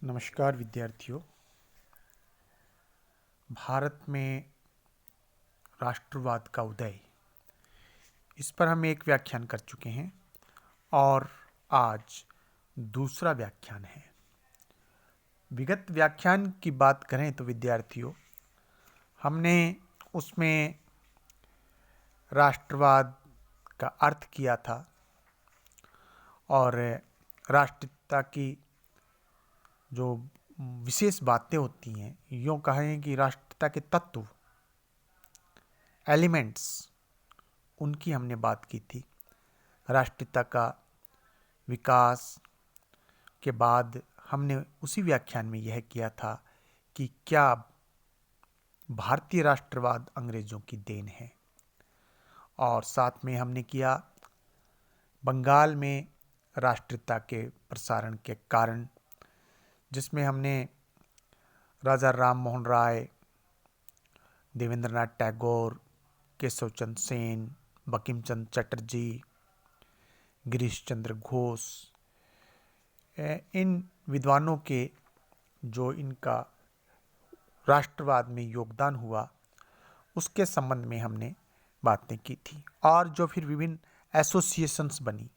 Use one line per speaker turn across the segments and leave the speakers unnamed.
नमस्कार विद्यार्थियों। भारत में राष्ट्रवाद का उदय, इस पर हम एक व्याख्यान कर चुके हैं और आज दूसरा व्याख्यान है। विगत व्याख्यान की बात करें तो विद्यार्थियों, हमने उसमें राष्ट्रवाद का अर्थ किया था और राष्ट्रीयता की जो विशेष बातें होती हैं, यूँ कहें कि राष्ट्रीयता के तत्व, एलिमेंट्स, उनकी हमने बात की थी। राष्ट्रीयता का विकास के बाद हमने उसी व्याख्यान में यह किया था कि क्या भारतीय राष्ट्रवाद अंग्रेजों की देन है, और साथ में हमने किया बंगाल में राष्ट्रीयता के प्रसारण के कारण, जिसमें हमने राजा राम मोहन राय, देवेंद्रनाथ टैगोर, केशव चंद्र सेन, बंकिम चंद्र चटर्जी, गिरीश चंद्र घोष, इन विद्वानों के जो इनका राष्ट्रवाद में योगदान हुआ, उसके संबंध में हमने बातें की थी। और जो फिर विभिन्न एसोसिएशंस बनी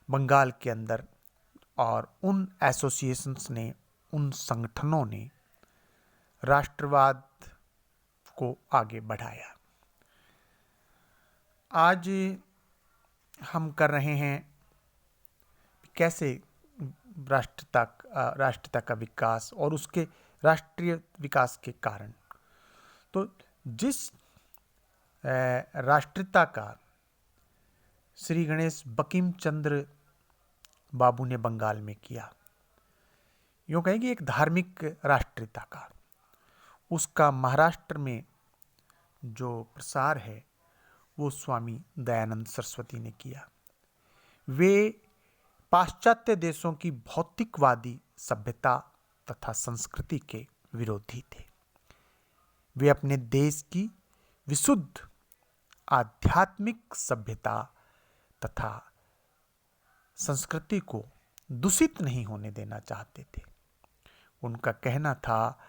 बंगाल के अंदर, और उन एसोसिएशंस ने, उन संगठनों ने राष्ट्रवाद को आगे बढ़ाया। आज हम कर रहे हैं कैसे राष्ट्रीयता का विकास और उसके राष्ट्रीय विकास के कारण। तो जिस राष्ट्रीयता का श्री गणेश बंकिम चंद्र बाबू ने बंगाल में किया, यूँ कहेंगे एक धार्मिक राष्ट्रीयता का, उसका महाराष्ट्र में जो प्रसार है वो स्वामी दयानंद सरस्वती ने किया। वे पाश्चात्य देशों की भौतिकवादी सभ्यता तथा संस्कृति के विरोधी थे। वे अपने देश की विशुद्ध आध्यात्मिक सभ्यता तथा संस्कृति को दूषित नहीं होने देना चाहते थे। उनका कहना था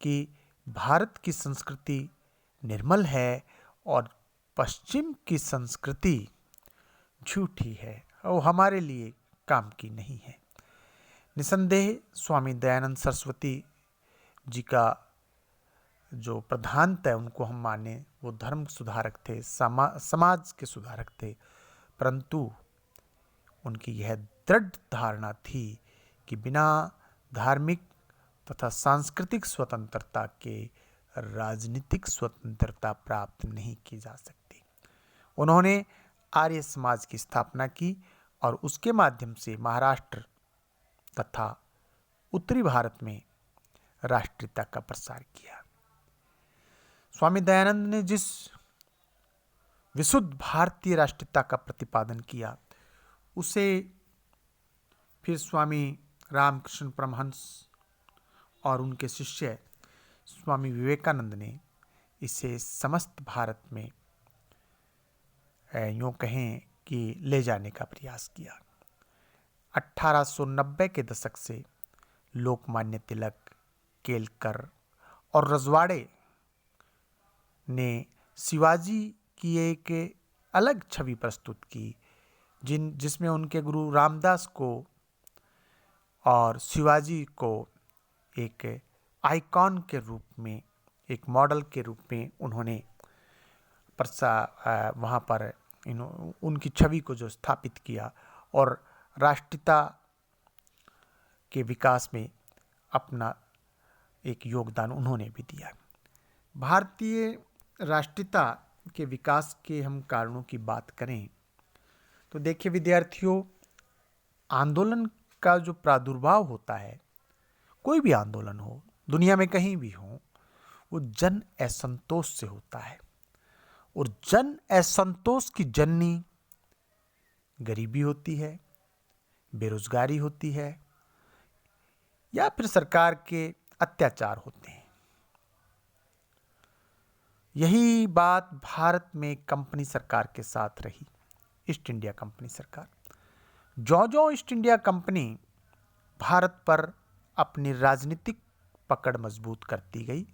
कि भारत की संस्कृति निर्मल है और पश्चिम की संस्कृति झूठी है और हमारे लिए काम की नहीं है। निसंदेह स्वामी दयानंद सरस्वती जी का जो प्रधानता है, उनको हम माने, वो धर्म सुधारक थे, समाज के सुधारक थे, परंतु उनकी यह दृढ़ धारणा थी कि बिना धार्मिक तथा सांस्कृतिक स्वतंत्रता के राजनीतिक स्वतंत्रता प्राप्त नहीं की जा सकती। उन्होंने आर्य समाज की स्थापना की और उसके माध्यम से महाराष्ट्र तथा उत्तरी भारत में राष्ट्रीयता का प्रसार किया। स्वामी दयानंद ने जिस विशुद्ध भारतीय राष्ट्रीयता का प्रतिपादन किया, उसे फिर स्वामी रामकृष्ण परमहंस और उनके शिष्य स्वामी विवेकानंद ने इसे समस्त भारत में यूँ कहें कि ले जाने का प्रयास किया। 1890 के दशक से लोकमान्य तिलक, केलकर और रजवाड़े ने शिवाजी की एक अलग छवि प्रस्तुत की, जिसमें उनके गुरु रामदास को और शिवाजी को एक आइकॉन के रूप में, एक मॉडल के रूप में उन्होंने वहाँ पर उनकी छवि को जो स्थापित किया और राष्ट्रीयता के विकास में अपना एक योगदान उन्होंने भी दिया। भारतीय राष्ट्रीयता के विकास के हम कारणों की बात करें तो देखिए विद्यार्थियों, आंदोलन का जो प्रादुर्भाव होता है, कोई भी आंदोलन हो, दुनिया में कहीं भी हो, वो जन असंतोष से होता है। और जन असंतोष की जननी गरीबी होती है, बेरोजगारी होती है, या फिर सरकार के अत्याचार होते हैं। यही बात भारत में कंपनी सरकार के साथ रही, ईस्ट इंडिया कंपनी सरकार। जो ईस्ट इंडिया कंपनी भारत पर अपनी राजनीतिक पकड़ मजबूत करती गई,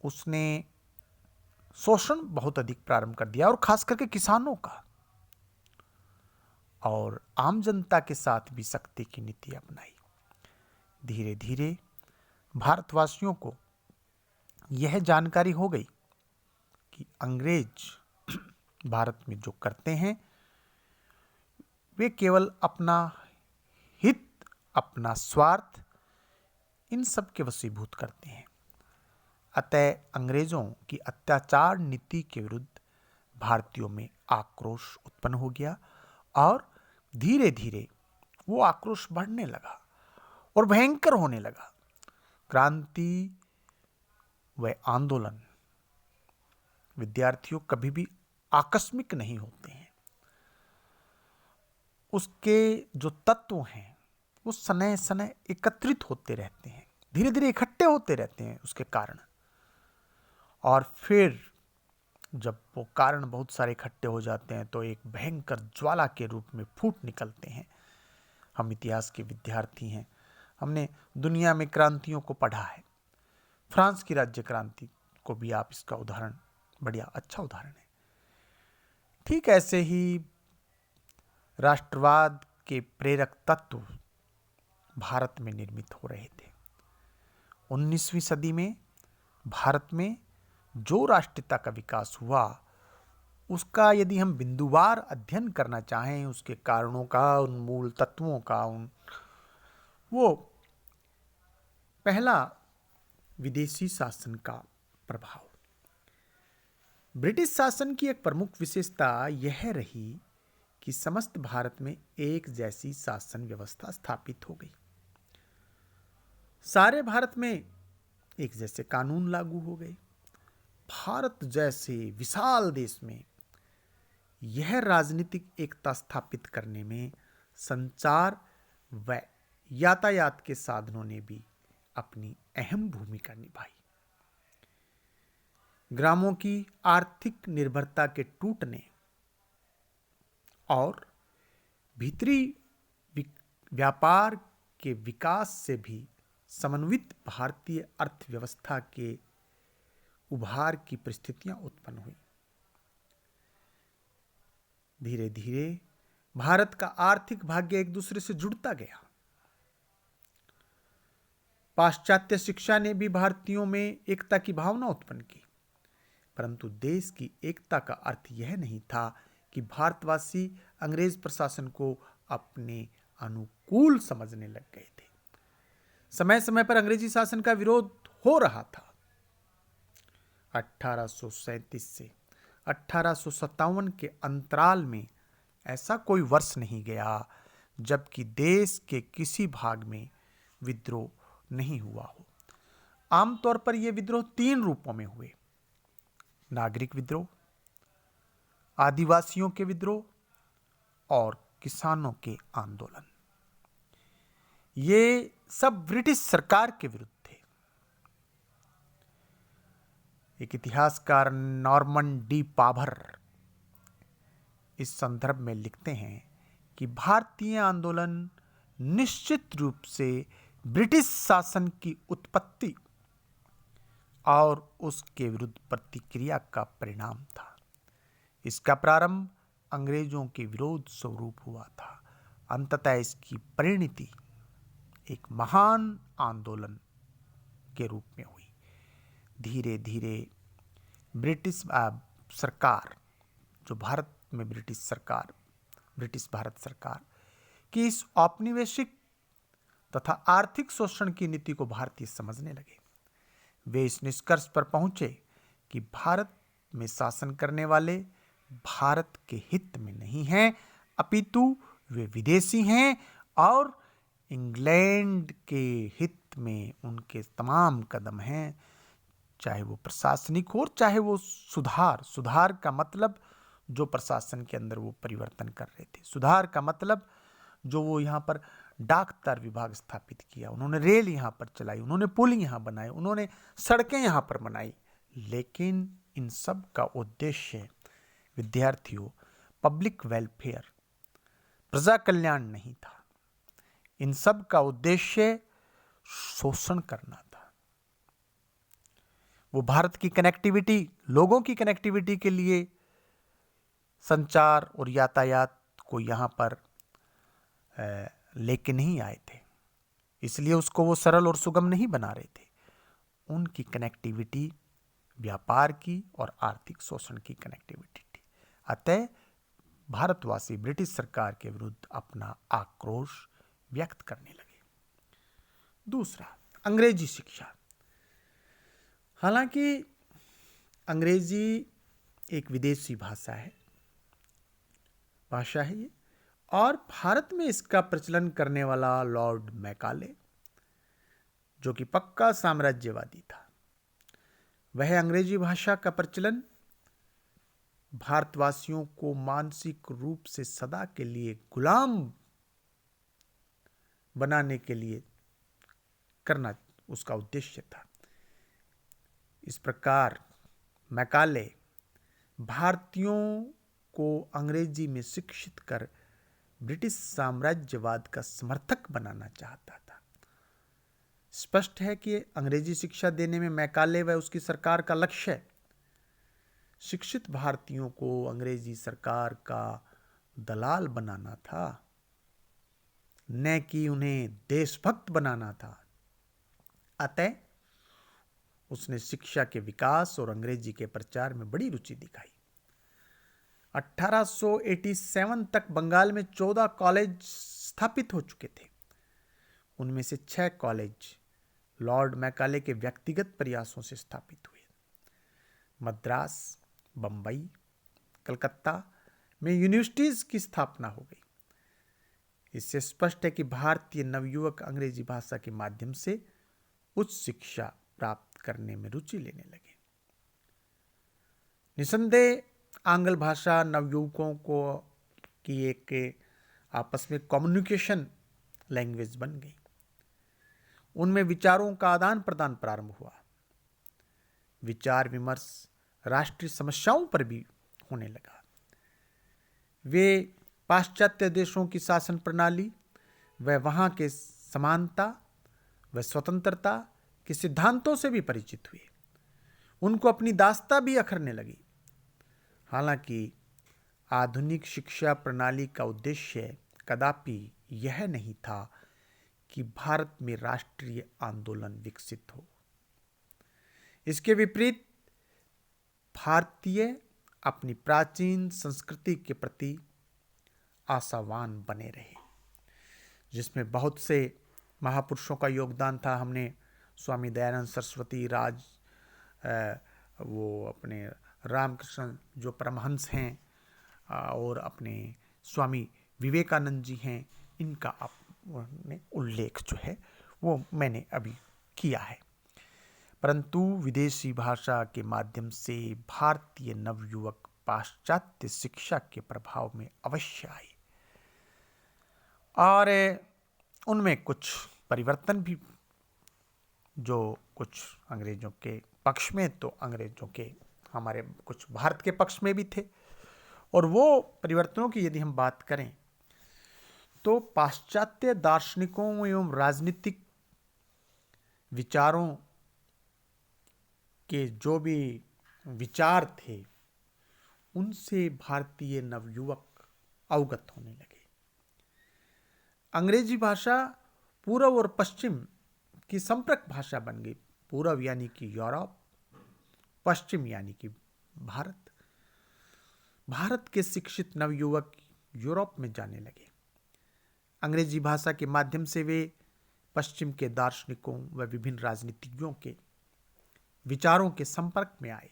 उसने शोषण बहुत अधिक प्रारंभ कर दिया और खास करके किसानों का, और आम जनता के साथ भी सख्ती की नीति अपनाई। धीरे धीरे भारतवासियों को यह जानकारी हो गई कि अंग्रेज भारत में जो करते हैं वे केवल अपना हित, अपना स्वार्थ, इन सब के वशीभूत करते हैं। अतः अंग्रेजों की अत्याचार नीति के विरुद्ध भारतीयों में आक्रोश उत्पन्न हो गया और धीरे धीरे वो आक्रोश बढ़ने लगा और भयंकर होने लगा। क्रांति व आंदोलन विद्यार्थियों कभी भी आकस्मिक नहीं होते हैं। उसके जो तत्व हैं वो सने सने एकत्रित होते रहते हैं, धीरे धीरे इकट्ठे होते रहते हैं उसके कारण, और फिर जब वो कारण बहुत सारे इकट्ठे हो जाते हैं तो एक भयंकर ज्वाला के रूप में फूट निकलते हैं। हम इतिहास के विद्यार्थी हैं, हमने दुनिया में क्रांतियों को पढ़ा है। फ्रांस की राज्य क्रांति को भी आप इसका उदाहरण, बढ़िया अच्छा उदाहरण है। ठीक ऐसे ही राष्ट्रवाद के प्रेरक तत्व भारत में निर्मित हो रहे थे। 19वीं सदी में भारत में जो राष्ट्रीयता का विकास हुआ उसका यदि हम बिंदुवार अध्ययन करना चाहें, उसके कारणों का, उन मूल तत्वों का, वो पहला विदेशी शासन का प्रभाव। ब्रिटिश शासन की एक प्रमुख विशेषता यह रही कि समस्त भारत में एक जैसी शासन व्यवस्था स्थापित हो गई। सारे भारत में एक जैसे कानून लागू हो गए। भारत जैसे विशाल देश में यह राजनीतिक एकता स्थापित करने में संचार व यातायात के साधनों ने भी अपनी अहम भूमिका निभाई। ग्रामों की आर्थिक निर्भरता के टूटने और भीतरी व्यापार के विकास से भी समन्वित भारतीय अर्थव्यवस्था के उभार की परिस्थितियां उत्पन्न हुई। धीरे धीरे भारत का आर्थिक भाग्य एक दूसरे से जुड़ता गया। पाश्चात्य शिक्षा ने भी भारतीयों में एकता की भावना उत्पन्न की, परंतु देश की एकता का अर्थ यह नहीं था कि भारतवासी अंग्रेज प्रशासन को अपने अनुकूल समझने लग गए थे। समय समय पर अंग्रेजी शासन का विरोध हो रहा था। 1837 से 1857 के अंतराल में ऐसा कोई वर्ष नहीं गया जबकि देश के किसी भाग में विद्रोह नहीं हुआ हो। आमतौर पर यह विद्रोह 3 रूपों में हुए: नागरिक विद्रोह, आदिवासियों के विद्रोह और किसानों के आंदोलन। ये सब ब्रिटिश सरकार के विरुद्ध थे। एक इतिहासकार नॉर्मन डी पाभर इस संदर्भ में लिखते हैं कि भारतीय आंदोलन निश्चित रूप से ब्रिटिश शासन की उत्पत्ति और उसके विरुद्ध प्रतिक्रिया का परिणाम था। इसका प्रारंभ अंग्रेजों के विरोध स्वरूप हुआ था। अंततः इसकी परिणति एक महान आंदोलन के रूप में हुई। धीरे धीरे ब्रिटिश सरकार, जो भारत में ब्रिटिश भारत सरकार की इस औपनिवेशिक तथा आर्थिक शोषण की नीति को भारतीय समझने लगे। वे इस निष्कर्ष पर पहुंचे कि भारत में शासन करने वाले भारत के हित में नहीं हैं, अपितु वे विदेशी हैं और इंग्लैंड के हित में उनके तमाम कदम हैं, चाहे वो प्रशासनिक हो चाहे वो सुधार का मतलब जो प्रशासन के अंदर वो परिवर्तन कर रहे थे। सुधार का मतलब जो वो यहाँ पर डाक तार विभाग स्थापित किया, उन्होंने रेल यहाँ पर चलाई, उन्होंने पुल यहाँ बनाए, उन्होंने सड़कें यहाँ पर बनाई। लेकिन इन सब का उद्देश्य विद्यार्थियों पब्लिक वेलफेयर, प्रजा कल्याण नहीं था। इन सब का उद्देश्य शोषण करना था। वो भारत की कनेक्टिविटी, लोगों की कनेक्टिविटी के लिए संचार और यातायात को यहाँ पर लेके नहीं आए थे, इसलिए उसको वो सरल और सुगम नहीं बना रहे थे। उनकी कनेक्टिविटी व्यापार की और आर्थिक शोषण की कनेक्टिविटी थी। अतः भारतवासी ब्रिटिश सरकार के विरुद्ध अपना आक्रोश व्यक्त करने लगे। दूसरा, अंग्रेजी शिक्षा। हालांकि अंग्रेजी एक विदेशी भाषा है ये, और भारत में इसका प्रचलन करने वाला लॉर्ड मैकाले, जो कि पक्का साम्राज्यवादी था, वह अंग्रेजी भाषा का प्रचलन भारतवासियों को मानसिक रूप से सदा के लिए गुलाम बनाने के लिए करना उसका उद्देश्य था। इस प्रकार मैकाले भारतीयों को अंग्रेजी में शिक्षित कर ब्रिटिश साम्राज्यवाद का समर्थक बनाना चाहता था। स्पष्ट है कि अंग्रेजी शिक्षा देने में मैकाले व उसकी सरकार का लक्ष्य शिक्षित भारतीयों को अंग्रेजी सरकार का दलाल बनाना था, न कि उन्हें देशभक्त बनाना था। अतः उसने शिक्षा के विकास और अंग्रेजी के प्रचार में बड़ी रुचि दिखाई। 1887 तक बंगाल में 14 कॉलेज स्थापित हो चुके थे। उनमें से 6 कॉलेज लॉर्ड मैकाले के व्यक्तिगत प्रयासों से स्थापित हुए। मद्रास, बंबई, कलकत्ता में यूनिवर्सिटीज की स्थापना हो गई। इससे स्पष्ट है कि भारतीय नवयुवक अंग्रेजी भाषा के माध्यम से उच्च शिक्षा प्राप्त करने में रुचि लेने लगे। निसंदेह आंग्ल भाषा नवयुवकों को की एक आपस में कम्युनिकेशन लैंग्वेज बन गई। उनमें विचारों का आदान प्रदान प्रारंभ हुआ। विचार विमर्श राष्ट्रीय समस्याओं पर भी होने लगा। वे पाश्चात्य देशों की शासन प्रणाली व वहाँ के समानता व स्वतंत्रता के सिद्धांतों से भी परिचित हुए। उनको अपनी दास्ता भी अखरने लगी। हालांकि आधुनिक शिक्षा प्रणाली का उद्देश्य कदापि यह नहीं था कि भारत में राष्ट्रीय आंदोलन विकसित हो। इसके विपरीत भारतीय अपनी प्राचीन संस्कृति के प्रति आशावान बने रहे, जिसमें बहुत से महापुरुषों का योगदान था। हमने स्वामी दयानंद सरस्वती वो अपने रामकृष्ण जो परमहंस हैं और अपने स्वामी विवेकानंद जी हैं, इनका आपने उल्लेख जो है वो मैंने अभी किया है। परंतु विदेशी भाषा के माध्यम से भारतीय नवयुवक पाश्चात्य शिक्षा के प्रभाव में अवश्य आए और उनमें कुछ परिवर्तन भी, जो कुछ अंग्रेजों के पक्ष में तो अंग्रेजों के हमारे कुछ भारत के पक्ष में भी थे। और वो परिवर्तनों की यदि हम बात करें तो पाश्चात्य दार्शनिकों एवं राजनीतिक विचारों के जो भी विचार थे उनसे भारतीय नवयुवक अवगत होने लगे। अंग्रेजी भाषा पूर्व और पश्चिम की संपर्क भाषा बन गई। पूर्व यानी कि यूरोप, पश्चिम यानी कि भारत। भारत के शिक्षित नवयुवक यूरोप में जाने लगे। अंग्रेजी भाषा के माध्यम से वे पश्चिम के दार्शनिकों व विभिन्न राजनीतिज्ञों के विचारों के संपर्क में आए,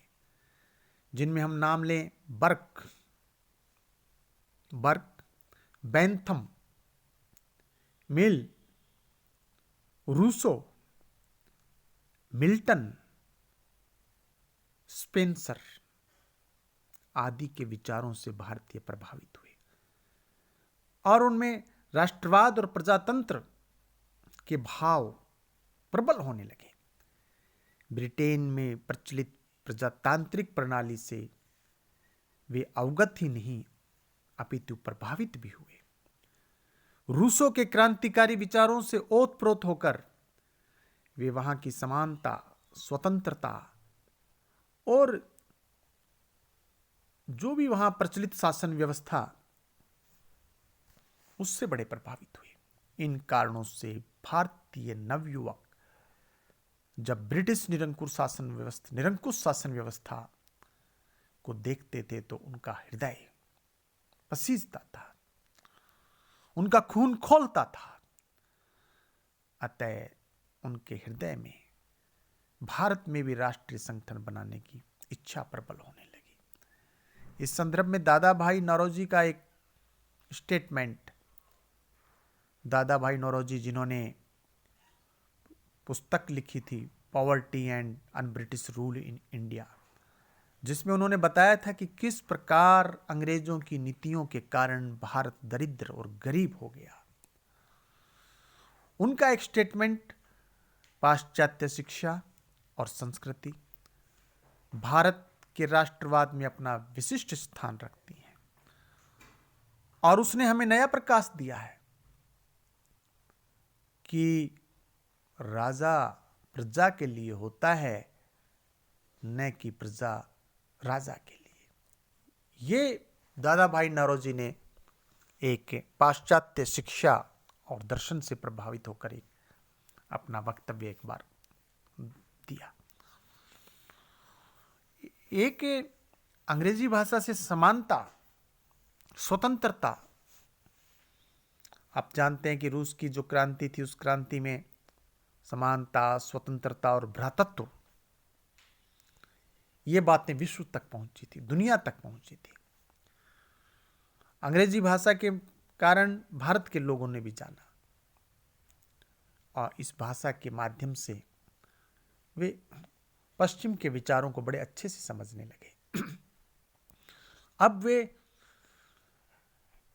जिनमें हम नाम लें बर्क, बेंथम, मिल, रूसो, मिल्टन, स्पेंसर आदि के विचारों से भारतीय प्रभावित हुए और उनमें राष्ट्रवाद और प्रजातंत्र के भाव प्रबल होने लगे। ब्रिटेन में प्रचलित प्रजातांत्रिक प्रणाली से वे अवगत ही नहीं अपितु प्रभावित भी हुए। रूसों के क्रांतिकारी विचारों से ओतप्रोत होकर वे वहां की समानता, स्वतंत्रता और जो भी वहां प्रचलित शासन व्यवस्था, उससे बड़े प्रभावित हुए। इन कारणों से भारतीय नवयुवक जब ब्रिटिश निरंकुश शासन व्यवस्था को देखते थे तो उनका हृदय पसीजता था, उनका खून खौलता था। अतः उनके हृदय में भारत में भी राष्ट्रीय संगठन बनाने की इच्छा प्रबल होने लगी। इस संदर्भ में दादा भाई नौरोजी का एक स्टेटमेंट, दादा भाई नौरोजी जिन्होंने पुस्तक लिखी थी poverty and un British rule in India, जिसमें उन्होंने बताया था कि किस प्रकार अंग्रेजों की नीतियों के कारण भारत दरिद्र और गरीब हो गया। उनका एक स्टेटमेंट पाश्चात्य शिक्षा और संस्कृति भारत के राष्ट्रवाद में अपना विशिष्ट स्थान रखती है, और उसने हमें नया प्रकाश दिया है कि राजा प्रजा के लिए होता है, न कि प्रजा राजा के लिए। ये दादा भाई नौरोजी ने एक पाश्चात्य शिक्षा और दर्शन से प्रभावित होकर एक अपना वक्तव्य एक बार दिया। एक अंग्रेजी भाषा से समानता, स्वतंत्रता, आप जानते हैं कि रूस की जो क्रांति थी उस क्रांति में समानता, स्वतंत्रता और भ्रातृत्व, ये बातें विश्व तक पहुंची थी, दुनिया तक पहुंची थी। अंग्रेजी भाषा के कारण भारत के लोगों ने भी जाना और इस भाषा के माध्यम से वे पश्चिम के विचारों को बड़े अच्छे से समझने लगे। अब वे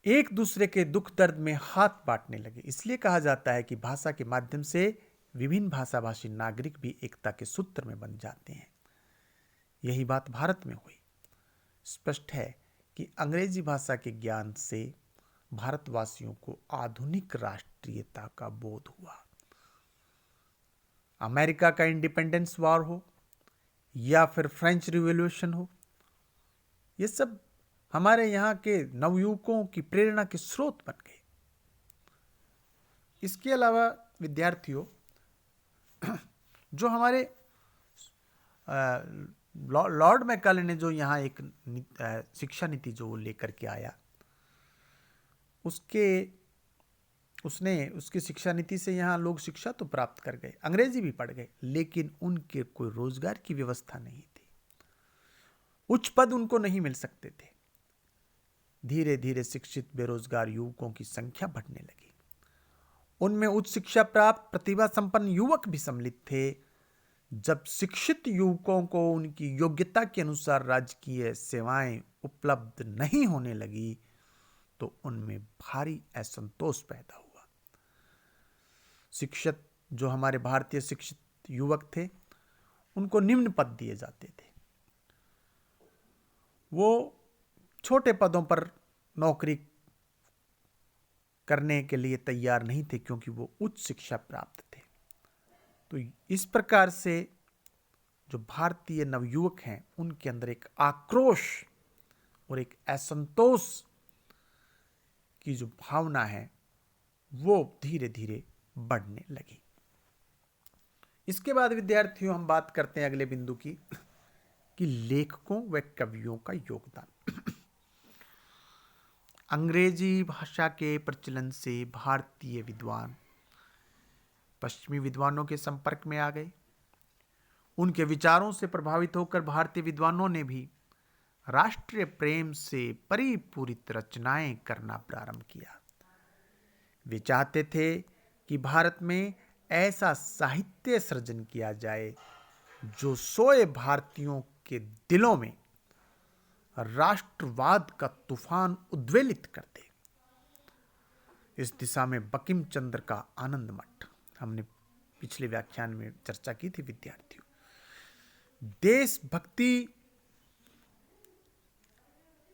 एक दूसरे के दुख दर्द में हाथ बांटने लगे। इसलिए कहा जाता है कि भाषा के माध्यम से विभिन्न भाषाभाषी नागरिक भी एकता के सूत्र में बन जाते हैं। यही बात भारत में हुई। स्पष्ट है कि अंग्रेजी भाषा के ज्ञान से भारतवासियों को आधुनिक राष्ट्रीयता का बोध हुआ। अमेरिका का इंडिपेंडेंस वॉर हो या फिर फ्रेंच रिवॉल्यूशन हो, ये सब हमारे यहाँ के नवयुवकों की प्रेरणा के स्रोत बन गए। इसके अलावा विद्यार्थियों, जो हमारे लॉर्ड मैकाले ने जो यहाँ एक शिक्षा नीति जो वो लेकर के आया, उसकी शिक्षा नीति से यहाँ लोग शिक्षा तो प्राप्त कर गए, अंग्रेजी भी पढ़ गए, लेकिन उनके कोई रोजगार की व्यवस्था नहीं थी, उच्च पद उनको नहीं मिल सकते थे। धीरे धीरे शिक्षित बेरोजगार युवकों की संख्या बढ़ने लगी। उनमें उच्च शिक्षा प्राप्त प्रतिभा संपन्न युवक भी सम्मिलित थे। जब शिक्षित युवकों को उनकी योग्यता के अनुसार राजकीय सेवाएं उपलब्ध नहीं होने लगी तो उनमें भारी असंतोष पैदा हुआ। शिक्षित जो हमारे भारतीय शिक्षित युवक थे, उनको निम्न पद दिए जाते थे। वो छोटे पदों पर नौकरी करने के लिए तैयार नहीं थे क्योंकि वो उच्च शिक्षा प्राप्त थे। तो इस प्रकार से जो भारतीय नवयुवक हैं, उनके अंदर एक आक्रोश और एक असंतोष की जो भावना है वो धीरे धीरे बढ़ने लगी। इसके बाद विद्यार्थियों हम बात करते हैं अगले बिंदु की, कि लेखकों व कवियों का योगदान। अंग्रेजी भाषा के प्रचलन से भारतीय विद्वान पश्चिमी विद्वानों के संपर्क में आ गए। उनके विचारों से प्रभावित होकर भारतीय विद्वानों ने भी राष्ट्रीय प्रेम से परिपूरित रचनाएं करना प्रारंभ किया। वे चाहते थे कि भारत में ऐसा साहित्य सृजन किया जाए जो सोए भारतीयों के दिलों में राष्ट्रवाद का तूफान उद्वेलित कर दे। इस दिशा में बंकिम चंद्र का आनंद मठ, हमने पिछले व्याख्यान में चर्चा की थी विद्यार्थियों, देशभक्ति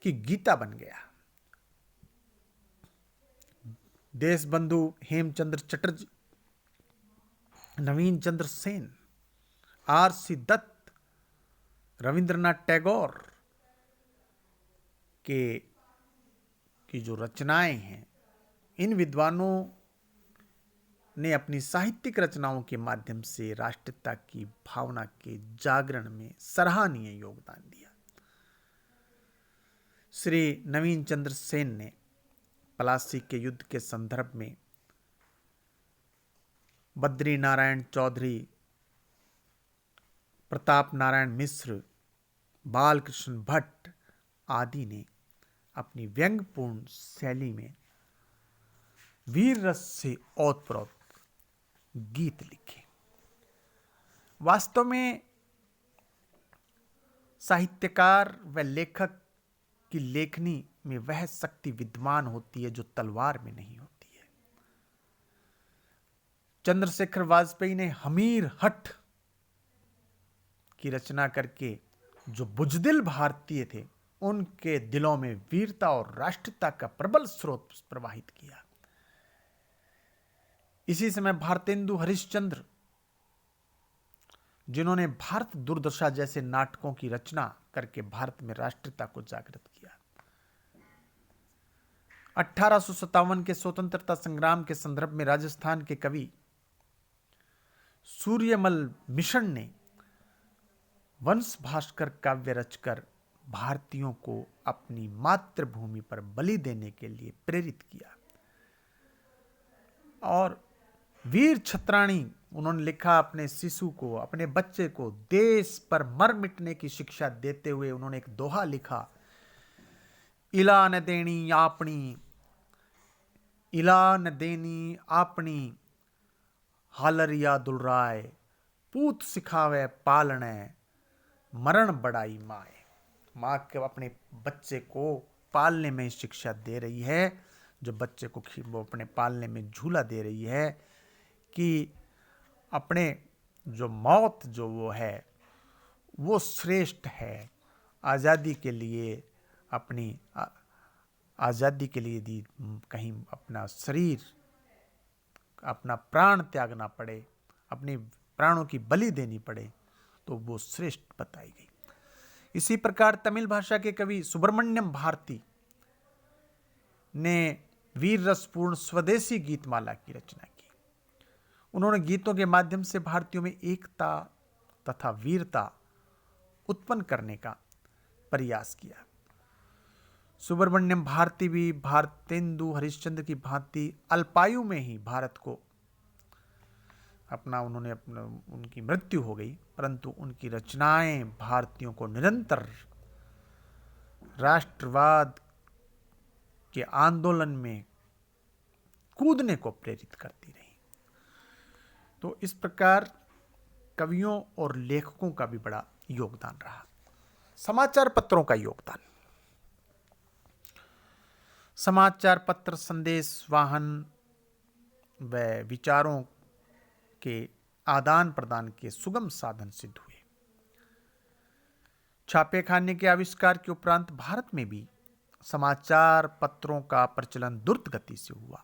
की गीता बन गया। देशबंधु हेमचंद्र चटर्जी, नवीन चंद्र सेन, आर.सी. दत्त, रविंद्रनाथ टैगोर के की जो रचनाएं हैं, इन विद्वानों ने अपनी साहित्यिक रचनाओं के माध्यम से राष्ट्रीयता की भावना के जागरण में सराहनीय योगदान दिया। श्री नवीन चंद्र सेन ने पलासी के युद्ध के संदर्भ में बद्री नारायण चौधरी, प्रताप नारायण मिश्र, बालकृष्ण भट्ट आदि ने अपनी व्यंग्यपूर्ण शैली में वीर रस से ओतप्रोत गीत लिखे। वास्तव में साहित्यकार व लेखक की लेखनी में वह शक्ति विद्यमान होती है जो तलवार में नहीं होती है। चंद्रशेखर वाजपेयी ने हमीर हठ की रचना करके जो बुजदिल भारतीय थे उनके दिलों में वीरता और राष्ट्रीयता का प्रबल स्रोत प्रवाहित किया। इसी समय भारतेंदु हरिश्चंद्र, जिन्होंने भारत दुर्दशा जैसे नाटकों की रचना करके भारत में राष्ट्रीयता को जागृत किया। 1857 के स्वतंत्रता संग्राम के संदर्भ में राजस्थान के कवि सूर्यमल मिशन ने वंश भास्कर काव्य रचकर भारतीयों को अपनी मातृभूमि पर बलि देने के लिए प्रेरित किया। और वीर छत्राणी, उन्होंने लिखा अपने शिशु को, अपने बच्चे को देश पर मर मिटने की शिक्षा देते हुए उन्होंने एक दोहा लिखा, इला न देनी आपनी, इला न देनी आपनी, हालरिया दुलराय, पूत सिखावे पालने, मरण बड़ाई माए। माँ के अपने बच्चे को पालने में शिक्षा दे रही है, जो बच्चे को वो अपने पालने में झूला दे रही है कि अपने जो मौत जो वो है वो श्रेष्ठ है। आज़ादी के लिए, अपनी आज़ादी के लिए यदि कहीं अपना शरीर, अपना प्राण त्यागना पड़े, अपने प्राणों की बलि देनी पड़े तो वो श्रेष्ठ बताई गई। इसी प्रकार तमिल भाषा के कवि सुब्रमण्यम भारती ने वीर रसपूर्ण स्वदेशी गीतमाला की रचना की। उन्होंने गीतों के माध्यम से भारतीयों में एकता तथा वीरता उत्पन्न करने का प्रयास किया। सुब्रमण्यम भारती भी भारतेंदु हरिश्चंद्र की भांति अल्पायु में ही भारत को उनकी मृत्यु हो गई, परंतु उनकी रचनाएं भारतीयों को निरंतर राष्ट्रवाद के आंदोलन में कूदने को प्रेरित करती रही। तो इस प्रकार कवियों और लेखकों का भी बड़ा योगदान रहा। समाचार पत्रों का योगदान। समाचार पत्र संदेश वाहन व विचारों के आदान प्रदान के सुगम साधन सिद्ध हुए। छापे खाने के आविष्कार के उपरांत भारत में भी समाचार पत्रों का प्रचलन द्रुत गति से हुआ।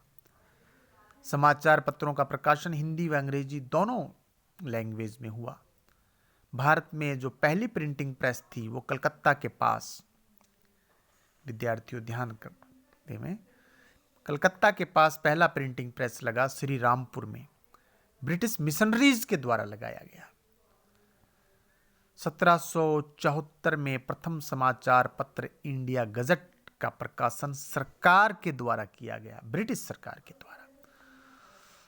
समाचार पत्रों का प्रकाशन हिंदी व अंग्रेजी दोनों लैंग्वेज में हुआ। भारत में जो पहली प्रिंटिंग प्रेस थी वो कलकत्ता के पास, विद्यार्थियों ध्यान करते में, कलकत्ता के पास पहला प्रिंटिंग प्रेस लगा श्री रामपुर में, ब्रिटिश मिशनरीज के द्वारा लगाया गया। 1774 में प्रथम समाचार पत्र इंडिया गजट का प्रकाशन सरकार के द्वारा किया गया, ब्रिटिश सरकार के द्वारा।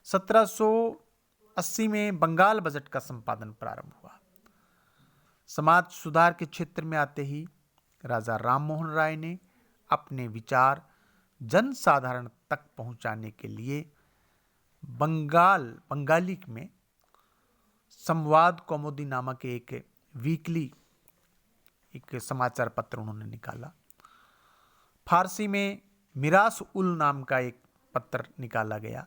1780 में बंगाल बजट का संपादन प्रारंभ हुआ। समाज सुधार के क्षेत्र में आते ही राजा राममोहन राय ने अपने विचार जनसाधारण तक पहुंचाने के लिए बंगाली में संवाद कौमुदी नामक एक वीकली, एक समाचार पत्र उन्होंने निकाला। फारसी में मिरास उल नाम का एक पत्र निकाला गया।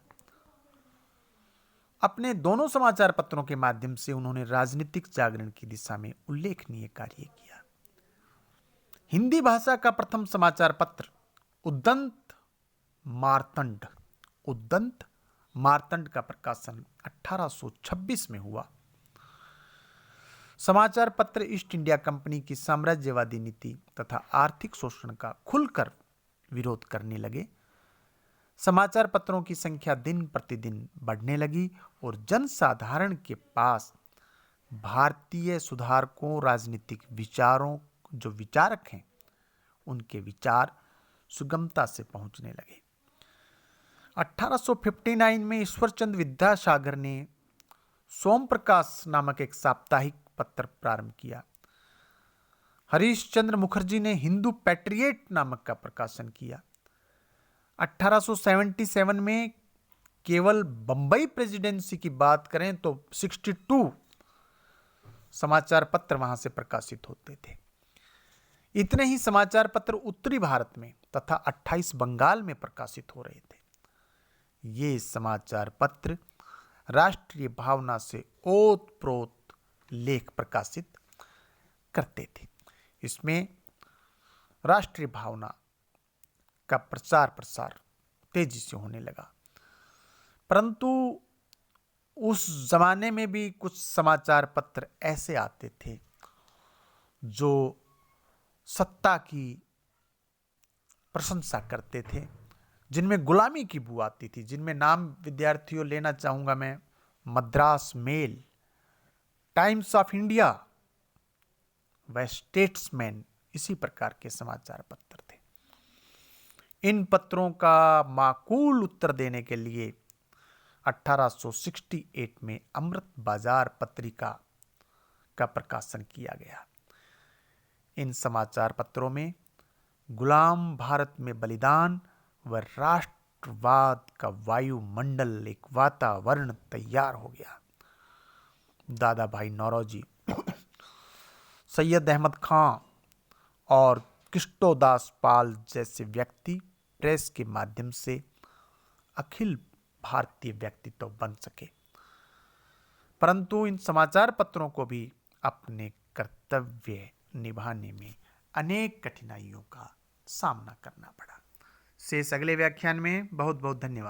अपने दोनों समाचार पत्रों के माध्यम से उन्होंने राजनीतिक जागरण की दिशा में उल्लेखनीय कार्य किया। हिंदी भाषा का प्रथम समाचार पत्र उद्दंत मार्तंड उद्दंत मार्तंड का प्रकाशन 1826 में हुआ। समाचार पत्र ईस्ट इंडिया कंपनी की साम्राज्यवादी नीति तथा आर्थिक शोषण का खुलकर विरोध करने लगे। समाचार पत्रों की संख्या दिन प्रतिदिन बढ़ने लगी और जनसाधारण के पास भारतीय सुधारकों, राजनीतिक विचारों, जो विचारक हैं, उनके विचार सुगमता से पहुंचने लगे। 1859 में ईश्वरचंद विद्यासागर ने सोम प्रकाश नामक एक साप्ताहिक पत्र प्रारंभ किया। हरीश चंद्र मुखर्जी ने हिंदू पैट्रियट नामक का प्रकाशन किया। 1877 में केवल बंबई प्रेसिडेंसी की बात करें तो 62 समाचार पत्र वहां से प्रकाशित होते थे। इतने ही समाचार पत्र उत्तरी भारत में तथा 28 बंगाल में प्रकाशित हो रहे थे। ये समाचार पत्र राष्ट्रीय भावना से ओतप्रोत लेख प्रकाशित करते थे। इसमें राष्ट्रीय भावना का प्रचार प्रसार तेजी से होने लगा। परंतु उस जमाने में भी कुछ समाचार पत्र ऐसे आते थे जो सत्ता की प्रशंसा करते थे, जिनमें गुलामी की बू आती थी, जिनमें नाम विद्यार्थियों लेना चाहूंगा मैं, Madras Mail, Times of India व स्टेट्समैन, इसी प्रकार के समाचार पत्र थे। इन पत्रों का माकूल उत्तर देने के लिए 1868 में अमृत बाजार पत्रिका का प्रकाशन किया गया। इन समाचार पत्रों में गुलाम भारत में बलिदान व राष्ट्रवाद का वायुमंडल, एक वातावरण तैयार हो गया। दादा भाई नौरोजी, सैयद अहमद खां और कृष्णोदास पाल जैसे व्यक्ति प्रेस के माध्यम से अखिल भारतीय व्यक्तित्व बन सके। परंतु इन समाचार पत्रों को भी अपने कर्तव्य निभाने में अनेक कठिनाइयों का सामना करना पड़ा। शेष अगले व्याख्यान में। बहुत बहुत धन्यवाद।